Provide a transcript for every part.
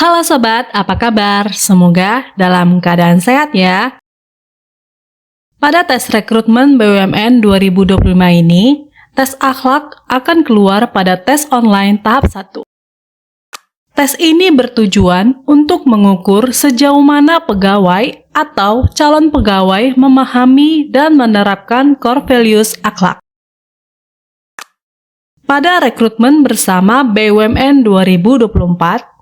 Halo sobat, apa kabar? Semoga dalam keadaan sehat ya. Pada tes rekrutmen BUMN 2025 ini, tes akhlak akan keluar pada tes online tahap 1. Tes ini bertujuan untuk mengukur sejauh mana pegawai atau calon pegawai memahami dan menerapkan core values akhlak. Pada rekrutmen bersama BUMN 2024,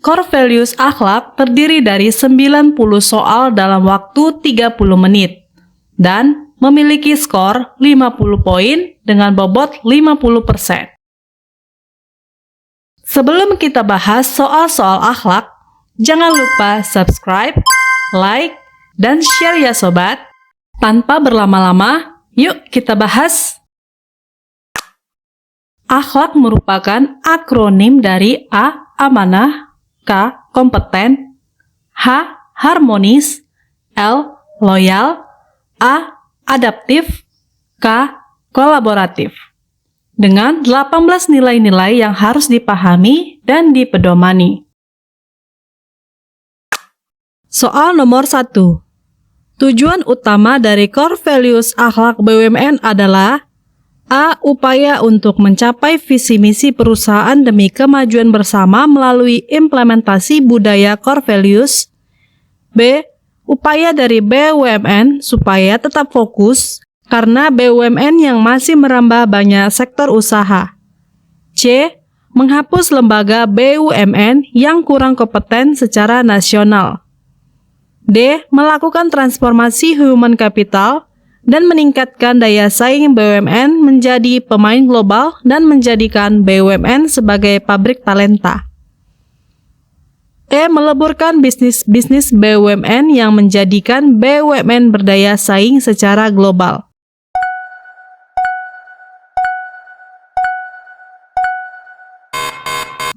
Core Values Akhlak terdiri dari 90 soal dalam waktu 30 menit dan memiliki skor 50 poin dengan bobot 50%. Sebelum kita bahas soal-soal akhlak, jangan lupa subscribe, like, dan share ya sobat. Tanpa berlama-lama, yuk kita bahas. Akhlak merupakan akronim dari A. Amanah, K. Kompeten, H. Harmonis, L. Loyal, A. Adaptif, K. Kolaboratif. Dengan 18 nilai-nilai yang harus dipahami dan dipedomani. Soal nomor 1. Tujuan utama dari Core Values Akhlak BUMN adalah A. Upaya untuk mencapai visi misi perusahaan demi kemajuan bersama melalui implementasi budaya core values. B. Upaya dari BUMN supaya tetap fokus karena BUMN yang masih merambah banyak sektor usaha. C. Menghapus lembaga BUMN yang kurang kompeten secara nasional. D. Melakukan transformasi human capital dan meningkatkan daya saing BUMN menjadi pemain global dan menjadikan BUMN sebagai pabrik talenta. E. Meleburkan bisnis-bisnis BUMN yang menjadikan BUMN berdaya saing secara global.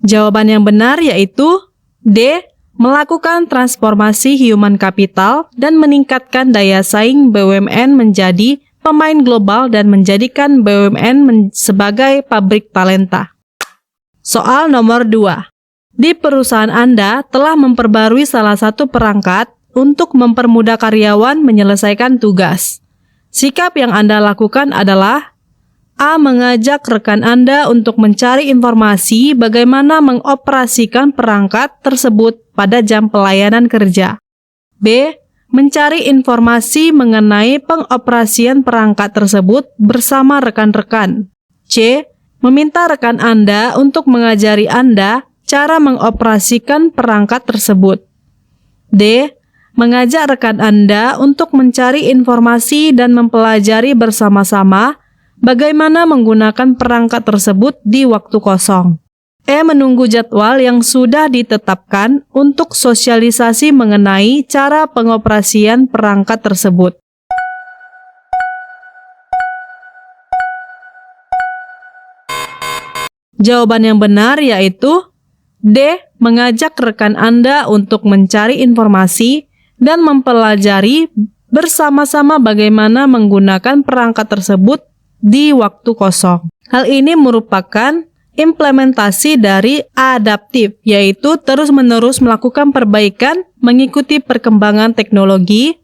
Jawaban yang benar yaitu D. Melakukan transformasi human capital dan meningkatkan daya saing BUMN menjadi pemain global dan menjadikan BUMN sebagai pabrik talenta. Soal nomor 2. Di perusahaan Anda telah memperbarui salah satu perangkat untuk mempermudah karyawan menyelesaikan tugas. Sikap yang Anda lakukan adalah A. Mengajak rekan Anda untuk mencari informasi bagaimana mengoperasikan perangkat tersebut pada jam pelayanan kerja. B. Mencari informasi mengenai pengoperasian perangkat tersebut bersama rekan-rekan. C. Meminta rekan Anda untuk mengajari Anda cara mengoperasikan perangkat tersebut. D. Mengajak rekan Anda untuk mencari informasi dan mempelajari bersama-sama bagaimana menggunakan perangkat tersebut di waktu kosong. E. Menunggu jadwal yang sudah ditetapkan untuk sosialisasi mengenai cara pengoperasian perangkat tersebut. Jawaban yang benar yaitu D. Mengajak rekan Anda untuk mencari informasi dan mempelajari bersama-sama bagaimana menggunakan perangkat tersebut di waktu kosong. Hal ini merupakan implementasi dari adaptif, yaitu terus-menerus melakukan perbaikan mengikuti perkembangan teknologi,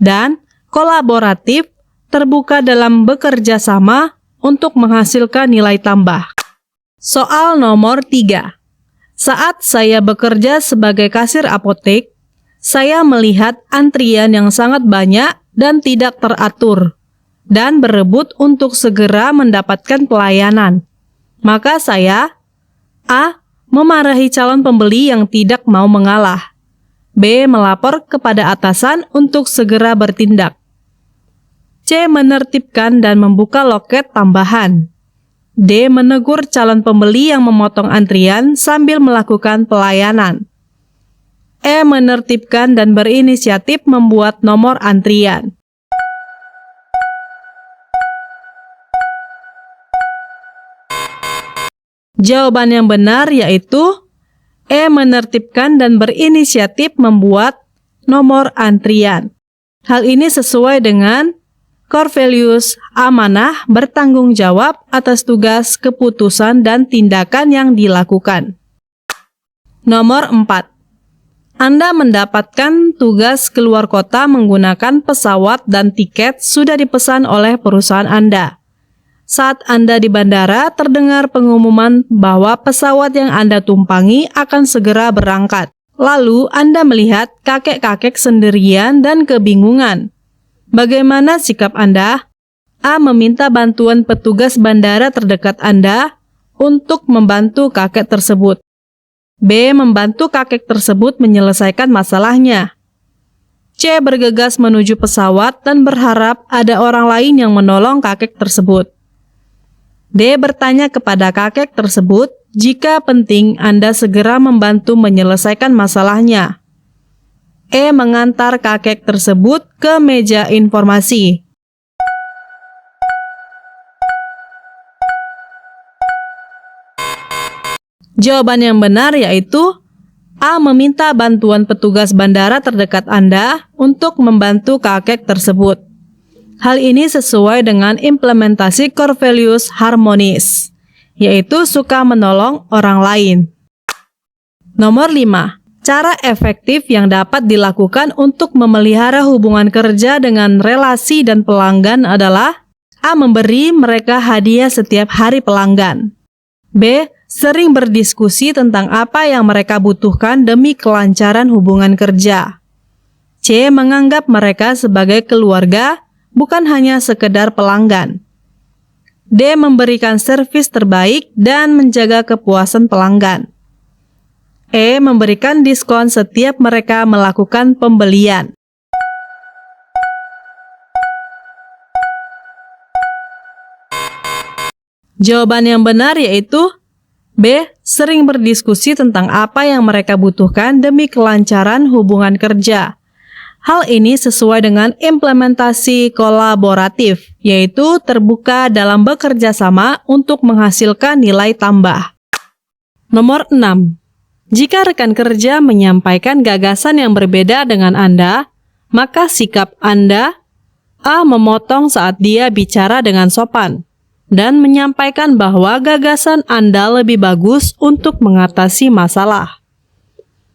dan kolaboratif, terbuka dalam bekerja sama untuk menghasilkan nilai tambah. Soal nomor 3. Saat saya bekerja sebagai kasir apotek, saya melihat antrian yang sangat banyak dan tidak teratur, dan berebut untuk segera mendapatkan pelayanan. Maka saya A. Memarahi calon pembeli yang tidak mau mengalah. B. Melapor kepada atasan untuk segera bertindak. C. Menertibkan dan membuka loket tambahan. D. Menegur calon pembeli yang memotong antrian sambil melakukan pelayanan. E. Menertibkan dan berinisiatif membuat nomor antrian. Jawaban yang benar yaitu E. Menertibkan dan berinisiatif membuat nomor antrian. Hal ini sesuai dengan Core Values amanah bertanggung jawab atas tugas, keputusan, dan tindakan yang dilakukan. Nomor 4. Anda mendapatkan tugas keluar kota menggunakan pesawat dan tiket sudah dipesan oleh perusahaan Anda. Saat Anda di bandara, terdengar pengumuman bahwa pesawat yang Anda tumpangi akan segera berangkat. Lalu Anda melihat kakek-kakek sendirian dan kebingungan. Bagaimana sikap Anda? A. Meminta bantuan petugas bandara terdekat Anda untuk membantu kakek tersebut. B. Membantu kakek tersebut menyelesaikan masalahnya. C. Bergegas menuju pesawat dan berharap ada orang lain yang menolong kakek tersebut. D. Bertanya kepada kakek tersebut jika penting Anda segera membantu menyelesaikan masalahnya. E. Mengantar kakek tersebut ke meja informasi. Jawaban yang benar yaitu A. Meminta bantuan petugas bandara terdekat Anda untuk membantu kakek tersebut. Hal ini sesuai dengan implementasi core values harmonis, yaitu suka menolong orang lain. Nomor 5. Cara efektif yang dapat dilakukan untuk memelihara hubungan kerja dengan relasi dan pelanggan adalah A. Memberi mereka hadiah setiap hari pelanggan. B. Sering berdiskusi tentang apa yang mereka butuhkan demi kelancaran hubungan kerja. C. Menganggap mereka sebagai keluarga, bukan hanya sekedar pelanggan. D. Memberikan servis terbaik dan menjaga kepuasan pelanggan. E. Memberikan diskon setiap mereka melakukan pembelian. Jawaban yang benar yaitu B. Sering berdiskusi tentang apa yang mereka butuhkan demi kelancaran hubungan kerja. Hal ini sesuai dengan implementasi kolaboratif, yaitu terbuka dalam bekerja sama untuk menghasilkan nilai tambah. Nomor 6. Jika rekan kerja menyampaikan gagasan yang berbeda dengan Anda, maka sikap Anda A. Memotong saat dia bicara dengan sopan dan menyampaikan bahwa gagasan Anda lebih bagus untuk mengatasi masalah.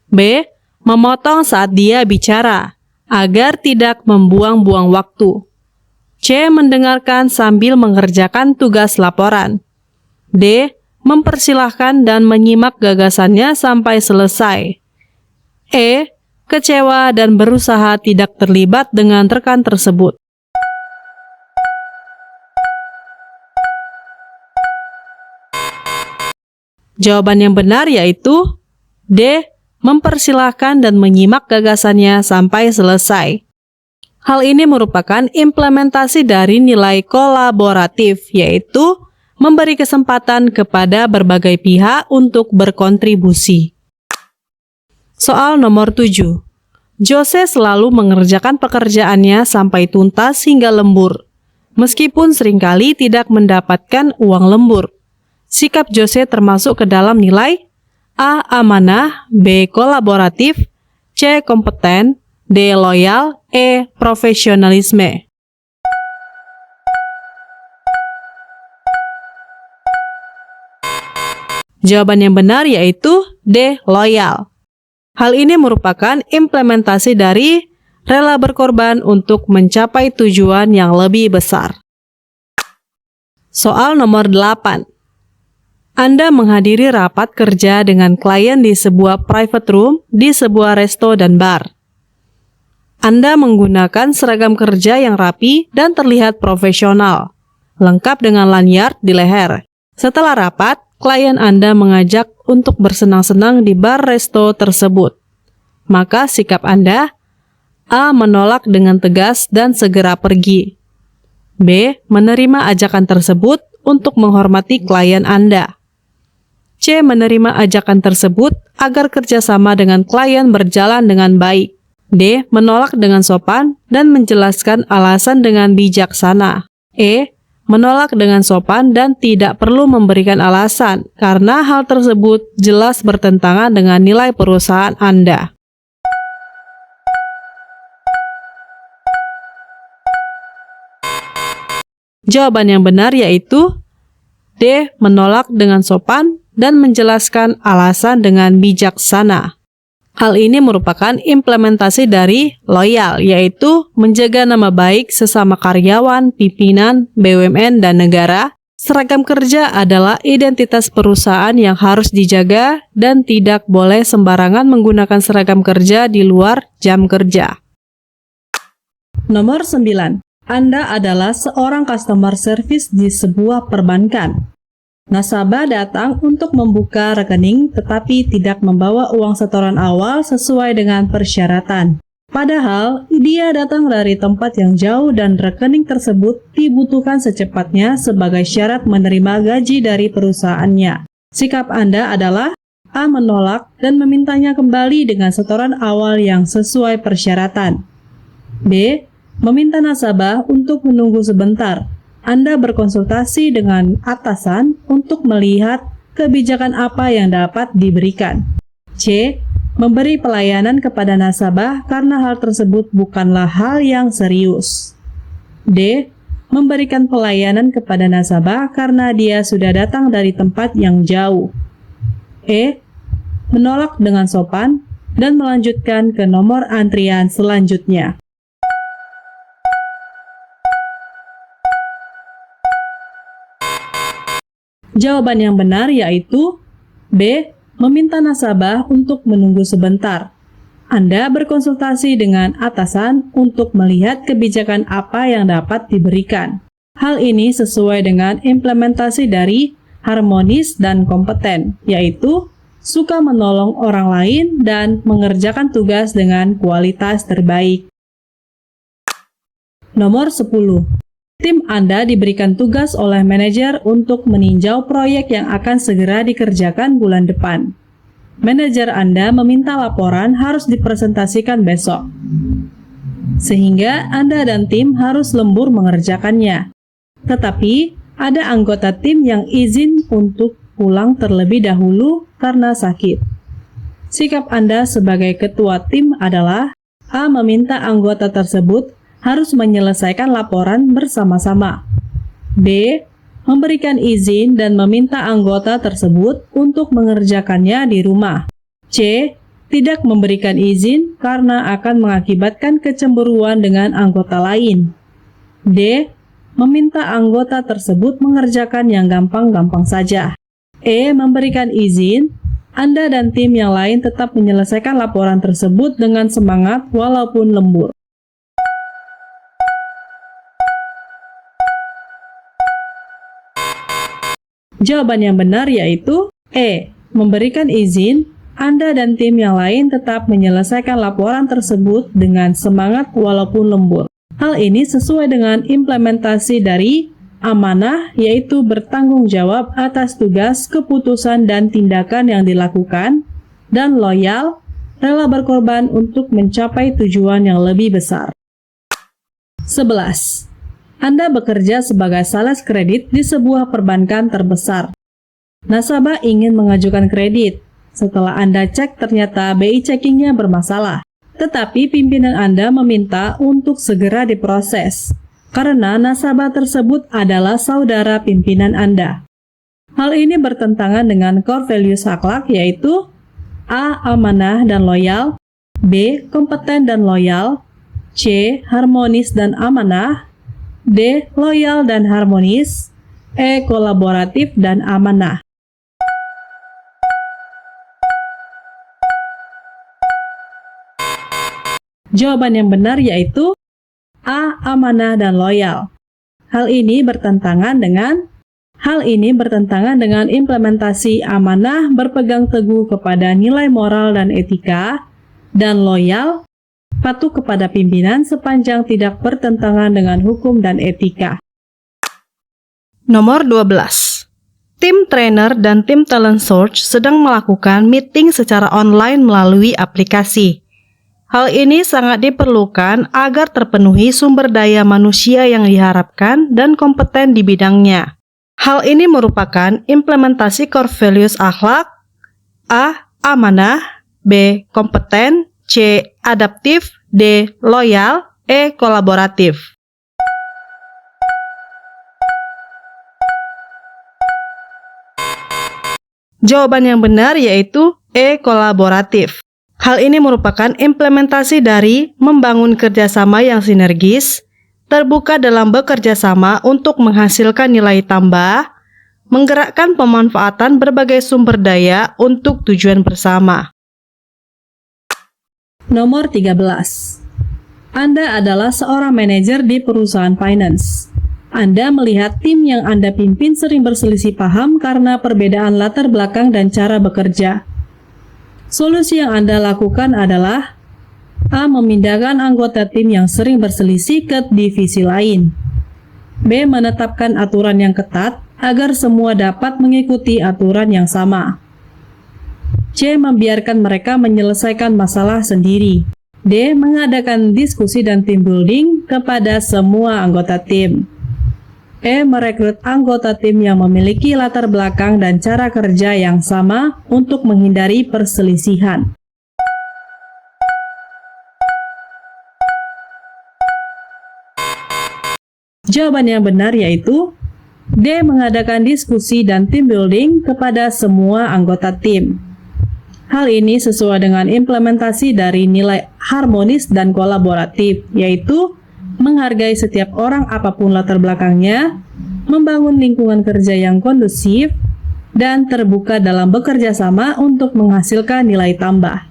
B. Memotong saat dia bicara, agar tidak membuang-buang waktu. C. Mendengarkan sambil mengerjakan tugas laporan. D. Mempersilahkan dan menyimak gagasannya sampai selesai. E. Kecewa dan berusaha tidak terlibat dengan rekan tersebut. Jawaban yang benar yaitu D. Mempersilahkan dan menyimak gagasannya sampai selesai. Hal ini merupakan implementasi dari nilai kolaboratif, yaitu memberi kesempatan kepada berbagai pihak untuk berkontribusi. Soal nomor 7. Jose selalu mengerjakan pekerjaannya sampai tuntas hingga lembur, meskipun seringkali tidak mendapatkan uang lembur. Sikap Jose termasuk ke dalam nilai A. Amanah, B. Kolaboratif, C. Kompeten, D. Loyal, E. Profesionalisme. Jawaban yang benar yaitu D. Loyal. Hal ini merupakan implementasi dari rela berkorban untuk mencapai tujuan yang lebih besar. Soal nomor 8. Anda menghadiri rapat kerja dengan klien di sebuah private room di sebuah resto dan bar. Anda menggunakan seragam kerja yang rapi dan terlihat profesional, lengkap dengan lanyard di leher. Setelah rapat, klien Anda mengajak untuk bersenang-senang di bar resto tersebut. Maka sikap Anda A. Menolak dengan tegas dan segera pergi. B. Menerima ajakan tersebut untuk menghormati klien Anda. C. Menerima ajakan tersebut agar kerjasama dengan klien berjalan dengan baik. D. Menolak dengan sopan dan menjelaskan alasan dengan bijaksana. E. Menolak dengan sopan dan tidak perlu memberikan alasan karena hal tersebut jelas bertentangan dengan nilai perusahaan Anda. Jawaban yang benar yaitu D. Menolak dengan sopan dan menjelaskan alasan dengan bijaksana. Hal ini merupakan implementasi dari loyal, yaitu menjaga nama baik sesama karyawan, pimpinan, BUMN, dan negara. Seragam kerja adalah identitas perusahaan yang harus dijaga dan tidak boleh sembarangan menggunakan seragam kerja di luar jam kerja. Nomor 9. Anda adalah seorang customer service di sebuah perbankan. Nasabah datang untuk membuka rekening tetapi tidak membawa uang setoran awal sesuai dengan persyaratan. Padahal, dia datang dari tempat yang jauh dan rekening tersebut dibutuhkan secepatnya sebagai syarat menerima gaji dari perusahaannya. Sikap Anda adalah A. Menolak dan memintanya kembali dengan setoran awal yang sesuai persyaratan. B. Meminta nasabah untuk menunggu sebentar. Anda berkonsultasi dengan atasan untuk melihat kebijakan apa yang dapat diberikan. C. Memberi pelayanan kepada nasabah karena hal tersebut bukanlah hal yang serius. D. Memberikan pelayanan kepada nasabah karena dia sudah datang dari tempat yang jauh. E. Menolak dengan sopan dan melanjutkan ke nomor antrian selanjutnya. Jawaban yang benar yaitu B. Meminta nasabah untuk menunggu sebentar. Anda berkonsultasi dengan atasan untuk melihat kebijakan apa yang dapat diberikan. Hal ini sesuai dengan implementasi dari harmonis dan kompeten, yaitu suka menolong orang lain dan mengerjakan tugas dengan kualitas terbaik. Nomor 10. Tim Anda diberikan tugas oleh manajer untuk meninjau proyek yang akan segera dikerjakan bulan depan. Manajer Anda meminta laporan harus dipresentasikan besok, sehingga Anda dan tim harus lembur mengerjakannya. Tetapi, ada anggota tim yang izin untuk pulang terlebih dahulu karena sakit. Sikap Anda sebagai ketua tim adalah A. Meminta anggota tersebut harus menyelesaikan laporan bersama-sama. B. Memberikan izin dan meminta anggota tersebut untuk mengerjakannya di rumah. C. Tidak memberikan izin karena akan mengakibatkan kecemburuan dengan anggota lain. D. Meminta anggota tersebut mengerjakan yang gampang-gampang saja. E. Memberikan izin, Anda dan tim yang lain tetap menyelesaikan laporan tersebut dengan semangat walaupun lembur. Jawaban yang benar yaitu E. Memberikan izin, Anda dan tim yang lain tetap menyelesaikan laporan tersebut dengan semangat walaupun lembur. Hal ini sesuai dengan implementasi dari amanah, yaitu bertanggung jawab atas tugas, keputusan, dan tindakan yang dilakukan, dan loyal, rela berkorban untuk mencapai tujuan yang lebih besar. 11. Anda bekerja sebagai sales kredit di sebuah perbankan terbesar. Nasabah ingin mengajukan kredit. Setelah Anda cek ternyata BI checkingnya bermasalah. Tetapi pimpinan Anda meminta untuk segera diproses, karena nasabah tersebut adalah saudara pimpinan Anda. Hal ini bertentangan dengan core values akhlak yaitu A. Amanah dan loyal, B. Kompeten dan loyal, C. Harmonis dan amanah, D. Loyal dan harmonis, E. Kolaboratif dan amanah. Jawaban yang benar yaitu A. Amanah dan loyal. Hal ini bertentangan dengan implementasi amanah berpegang teguh kepada nilai moral dan etika, dan loyal patuh kepada pimpinan sepanjang tidak bertentangan dengan hukum dan etika. Nomor 12. Tim trainer dan tim talent search sedang melakukan meeting secara online melalui aplikasi. Hal ini sangat diperlukan agar terpenuhi sumber daya manusia yang diharapkan dan kompeten di bidangnya. Hal ini merupakan implementasi core values akhlak, A. Amanah, B. Kompeten, C. Adaptif, D. Loyal, E. Kolaboratif. Jawaban yang benar yaitu E. Kolaboratif. Hal ini merupakan implementasi dari membangun kerjasama yang sinergis, terbuka dalam bekerja sama untuk menghasilkan nilai tambah, menggerakkan pemanfaatan berbagai sumber daya untuk tujuan bersama. Nomor 13. Anda adalah seorang manajer di perusahaan finance. Anda melihat tim yang Anda pimpin sering berselisih paham karena perbedaan latar belakang dan cara bekerja. Solusi yang Anda lakukan adalah A. Memindahkan anggota tim yang sering berselisih ke divisi lain. B. Menetapkan aturan yang ketat agar semua dapat mengikuti aturan yang sama. C. Membiarkan mereka menyelesaikan masalah sendiri. D. Mengadakan diskusi dan team building kepada semua anggota tim. E. Merekrut anggota tim yang memiliki latar belakang dan cara kerja yang sama untuk menghindari perselisihan. Jawaban yang benar yaitu D. Mengadakan diskusi dan team building kepada semua anggota tim. Hal ini sesuai dengan implementasi dari nilai harmonis dan kolaboratif, yaitu menghargai setiap orang apapun latar belakangnya, membangun lingkungan kerja yang kondusif, dan terbuka dalam bekerja sama untuk menghasilkan nilai tambah.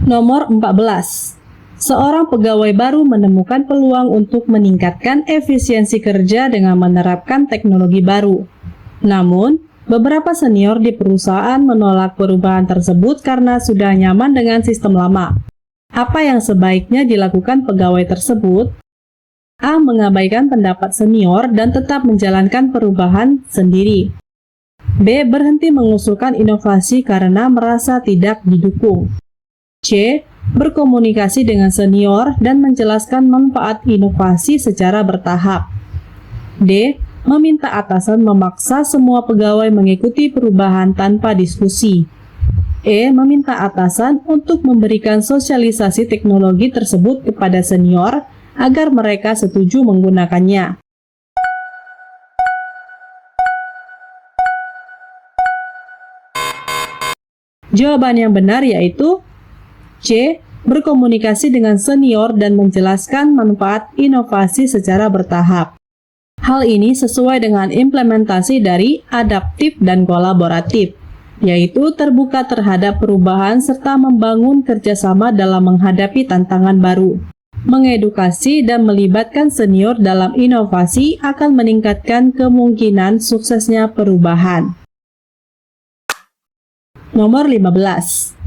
Nomor 14. Seorang pegawai baru menemukan peluang untuk meningkatkan efisiensi kerja dengan menerapkan teknologi baru. Namun, beberapa senior di perusahaan menolak perubahan tersebut karena sudah nyaman dengan sistem lama. Apa yang sebaiknya dilakukan pegawai tersebut? A. Mengabaikan pendapat senior dan tetap menjalankan perubahan sendiri. B. Berhenti mengusulkan inovasi karena merasa tidak didukung. C. Berkomunikasi dengan senior dan menjelaskan manfaat inovasi secara bertahap. D. Meminta atasan memaksa semua pegawai mengikuti perubahan tanpa diskusi. E. Meminta atasan untuk memberikan sosialisasi teknologi tersebut kepada senior agar mereka setuju menggunakannya. Jawaban yang benar yaitu C. Berkomunikasi dengan senior dan menjelaskan manfaat inovasi secara bertahap. Hal ini sesuai dengan implementasi dari adaptif dan kolaboratif, yaitu terbuka terhadap perubahan serta membangun kerjasama dalam menghadapi tantangan baru. Mengedukasi dan melibatkan senior dalam inovasi akan meningkatkan kemungkinan suksesnya perubahan. Nomor 15.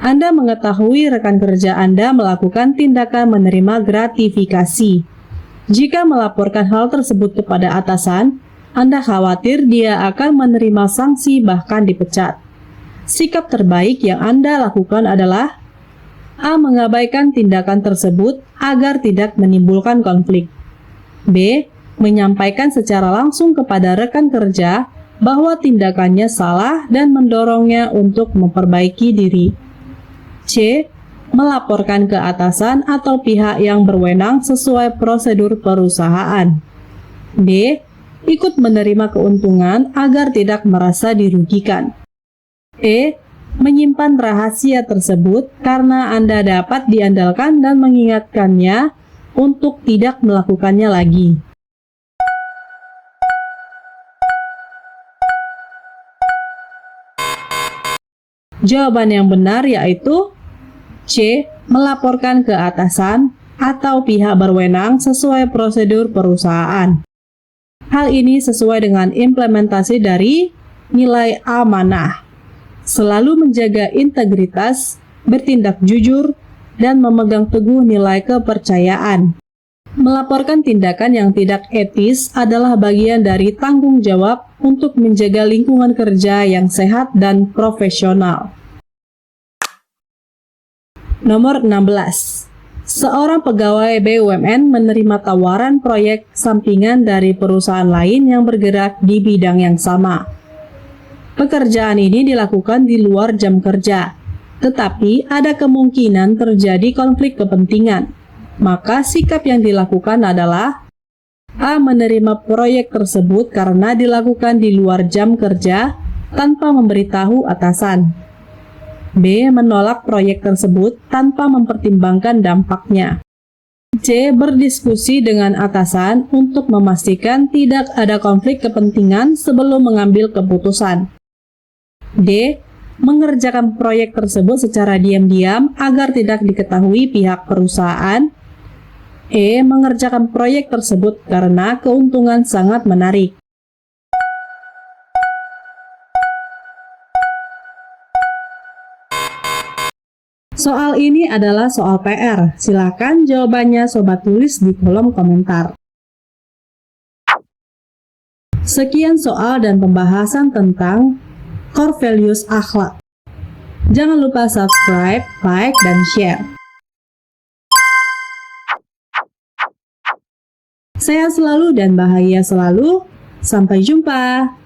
Anda mengetahui rekan kerja Anda melakukan tindakan menerima gratifikasi. Jika melaporkan hal tersebut kepada atasan, Anda khawatir dia akan menerima sanksi bahkan dipecat. Sikap terbaik yang Anda lakukan adalah A. Mengabaikan tindakan tersebut agar tidak menimbulkan konflik. B. Menyampaikan secara langsung kepada rekan kerja bahwa tindakannya salah dan mendorongnya untuk memperbaiki diri. C. Melaporkan ke atasan atau pihak yang berwenang sesuai prosedur perusahaan. D. Ikut menerima keuntungan agar tidak merasa dirugikan. E. Menyimpan rahasia tersebut karena Anda dapat diandalkan dan mengingatkannya untuk tidak melakukannya lagi. Jawaban yang benar yaitu C. Melaporkan ke atasan atau pihak berwenang sesuai prosedur perusahaan. Hal ini sesuai dengan implementasi dari nilai amanah. Selalu menjaga integritas, bertindak jujur, dan memegang teguh nilai kepercayaan. Melaporkan tindakan yang tidak etis adalah bagian dari tanggung jawab untuk menjaga lingkungan kerja yang sehat dan profesional. Nomor 16. Seorang pegawai BUMN menerima tawaran proyek sampingan dari perusahaan lain yang bergerak di bidang yang sama. Pekerjaan ini dilakukan di luar jam kerja, tetapi ada kemungkinan terjadi konflik kepentingan. Maka sikap yang dilakukan adalah A. Menerima proyek tersebut karena dilakukan di luar jam kerja tanpa memberitahu atasan. B. Menolak proyek tersebut tanpa mempertimbangkan dampaknya. C. Berdiskusi dengan atasan untuk memastikan tidak ada konflik kepentingan sebelum mengambil keputusan. D. Mengerjakan proyek tersebut secara diam-diam agar tidak diketahui pihak perusahaan. E. Mengerjakan proyek tersebut karena keuntungan sangat menarik. Soal ini adalah soal PR. Silakan jawabannya sobat tulis di kolom komentar. Sekian soal dan pembahasan tentang core values akhlak. Jangan lupa subscribe, like, dan share. Sehat selalu dan bahagia selalu. Sampai jumpa.